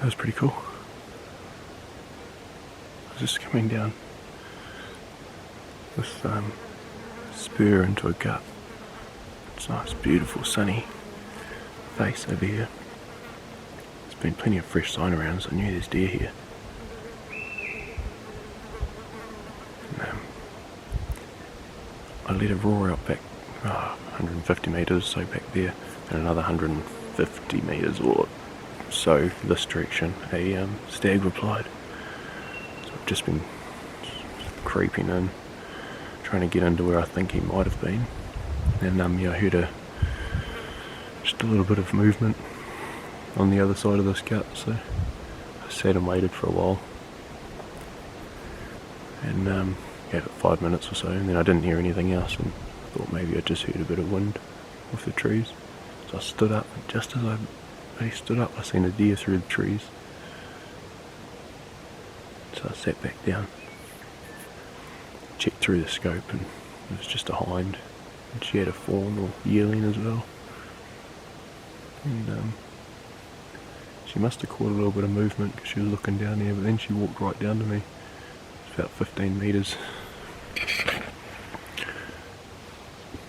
That was pretty cool. I was just coming down this spur into a gut. It's nice, beautiful, sunny face over here. There's been plenty of fresh sign around, so I knew there's deer here. And, I let a roar out back 150 metres, so back there, and another 150 metres or so this direction, a stag replied. So I've just been creeping in, trying to get into where I think he might have been, and I heard just a little bit of movement on the other side of this gut, so I sat and waited for a while, and gave it 5 minutes or so, and then I didn't hear anything else, and I thought maybe I just heard a bit of wind off the trees. So I stood up, and just as I stood up, I seen a deer through the trees. So I sat back down, checked through the scope, and it was just a hind, and she had a fawn or yearling as well. And she must have caught a little bit of movement because she was looking down there, but then she walked right down to me. It's about 15 metres.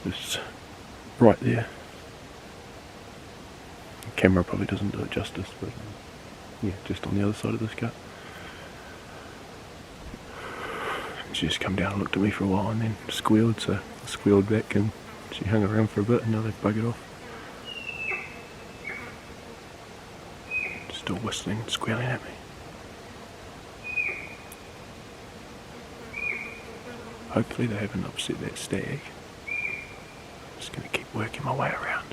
Just right there. The camera probably doesn't do it justice, but yeah, just on the other side of this gut. She just come down and looked at me for a while and then squealed, so I squealed back and she hung around for a bit, and now they've buggered off. Still whistling and squealing at me. hopefully they haven't upset that stag. Just going to keep working my way around.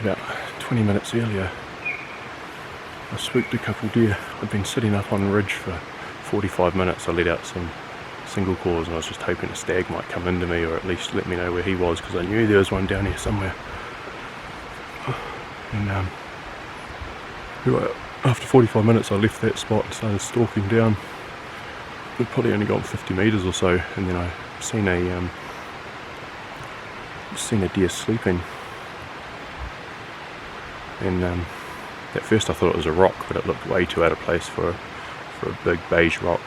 About 20 minutes earlier, I swooped a couple deer. I'd been sitting up on the ridge for 45 minutes. I let out some single calls and I was just hoping a stag might come into me, or at least let me know where he was, because I knew there was one down here somewhere. And after 45 minutes I left that spot and started stalking down. We'd probably only gone 50 metres or so, and then I seen a deer sleeping. And at first I thought it was a rock, but it looked way too out of place for a big beige rock.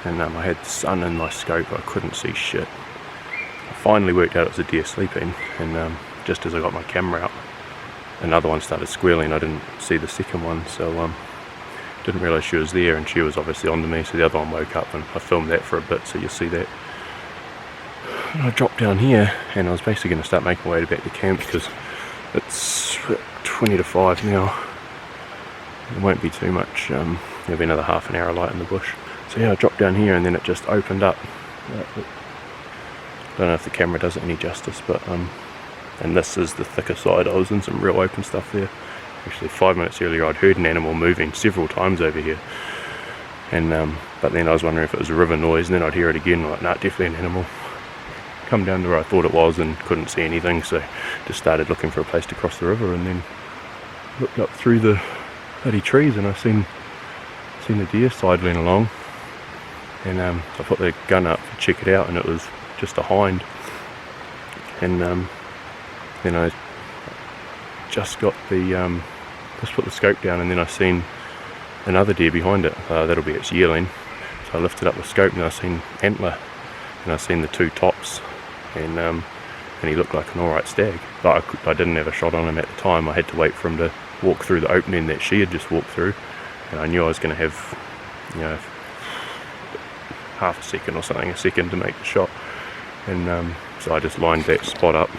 And I had the sun in my scope, I couldn't see shit. I finally worked out it was a deer sleeping, and just as I got my camera out, another one started squealing. I didn't see the second one, so didn't realise she was there, and she was obviously onto me, so the other one woke up, and I filmed that for a bit, so you'll see that. And I dropped down here, and I was basically going to start making my way back to camp, because it's 20 to 5 now. It won't be too much, there'll be another half an hour light in the bush. So yeah, I dropped down here and then it just opened up. I don't know if the camera does it any justice, but and this is the thicker side. I was in some real open stuff there. Actually 5 minutes earlier I'd heard an animal moving several times over here, and but then I was wondering if it was a river noise, and then I'd hear it again, like, nah, definitely an animal. Come down to where I thought it was and couldn't see anything, so just started looking for a place to cross the river, and then looked up through the bloody trees and I seen a deer sidling along, and I put the gun up to check it out, and it was just a hind. And then I just got the just put the scope down, and then I seen another deer behind it. That'll be its yearling. So I lifted up the scope and I seen antler, and I seen the two tops, and he looked like an alright stag, but I didn't have a shot on him at the time. I had to wait for him to walk through the opening that she had just walked through, and I knew I was going to have, you know, half a second or something, a second to make the shot. And so I just lined that spot up,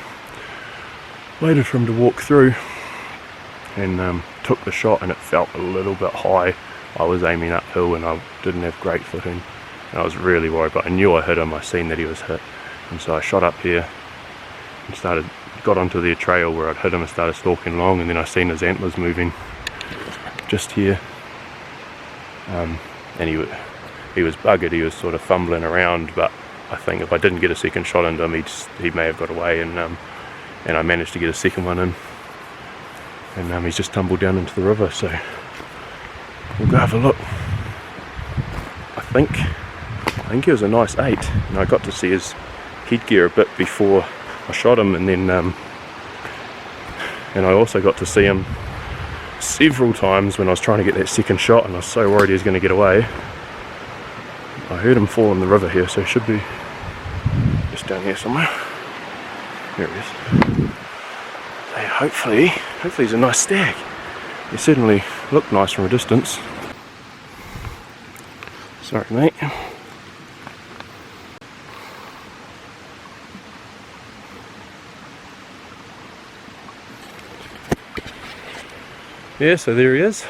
waited for him to walk through, and took the shot, and it felt a little bit high. I was aiming uphill and I didn't have great footing, and I was really worried, but I knew I hit him. I seen that he was hit, and so I shot up here and got onto the trail where I'd hit him and started stalking along, and then I seen his antlers moving just here, and he was buggered. He was sort of fumbling around, but I think if I didn't get a second shot into him, he may have got away, and I managed to get a second one in, and he's just tumbled down into the river. So we'll go have a look. I think he was a nice 8, and I got to see his headgear a bit before I shot him, and then and I also got to see him several times when I was trying to get that second shot, and I was so worried he was going to get away. I heard him fall in the river here, so he should be just down here somewhere. There he is. So hopefully he's a nice stag. He certainly looked nice from a distance. Sorry, mate. Yeah, so there he is.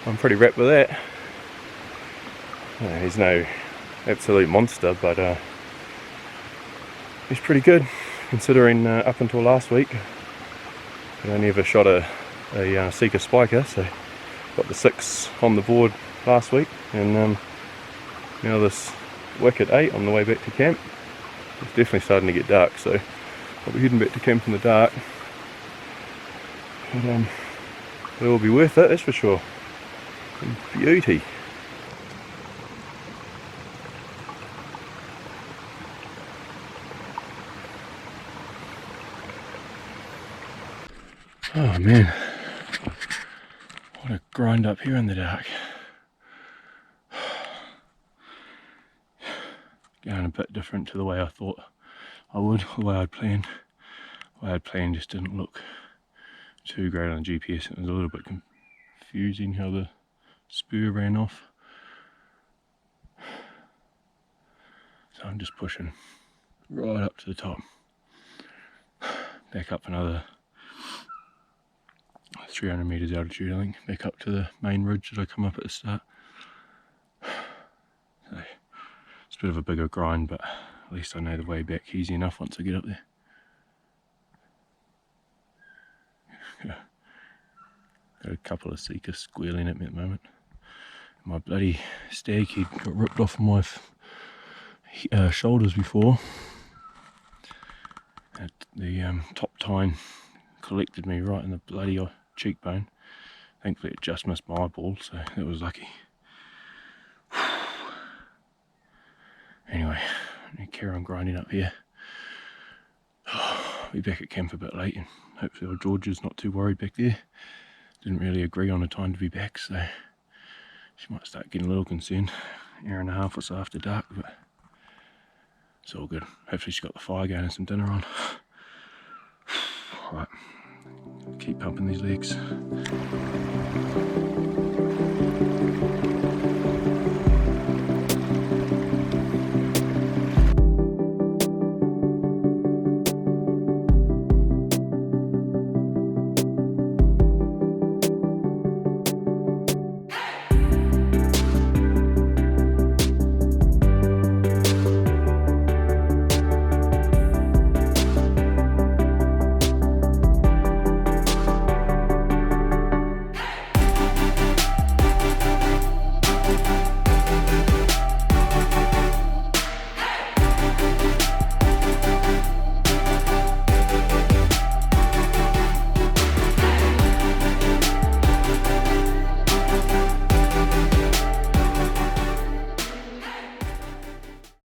I'm pretty wrapped with that. He's no absolute monster, but he's pretty good considering up until last week I only ever shot a Sika spiker, so got the 6 on the board last week, and now this wicked 8 on the way back to camp. It's definitely starting to get dark, so I'll be heading back to camp in the dark. But it will be worth it, that's for sure. And beauty. Oh man, what a grind up here in the dark. Going a bit different to the way I thought I would, the way I'd planned. The way I'd planned just didn't look too great on the GPS. It was a little bit confusing how the spur ran off. So I'm just pushing right up to the top. Back up another 300 meters altitude, I think, back up to the main ridge that I come up at the start. So it's a bit of a bigger grind, but at least I know the way back easy enough once I get up there. Got a couple of Sika squealing at me at the moment. My bloody stag head got ripped off my shoulders before. The top tine collected me right in the bloody cheekbone. Thankfully it just missed my eyeball, so that was lucky. Anyway, I need to carry on grinding up here. I'll be back at camp a bit late, and hopefully old George is not too worried back there. Didn't really agree on a time to be back, so she might start getting a little concerned. An hour and a half or so after dark, but it's all good. Hopefully she's got the fire going and some dinner on. Right, keep pumping these legs.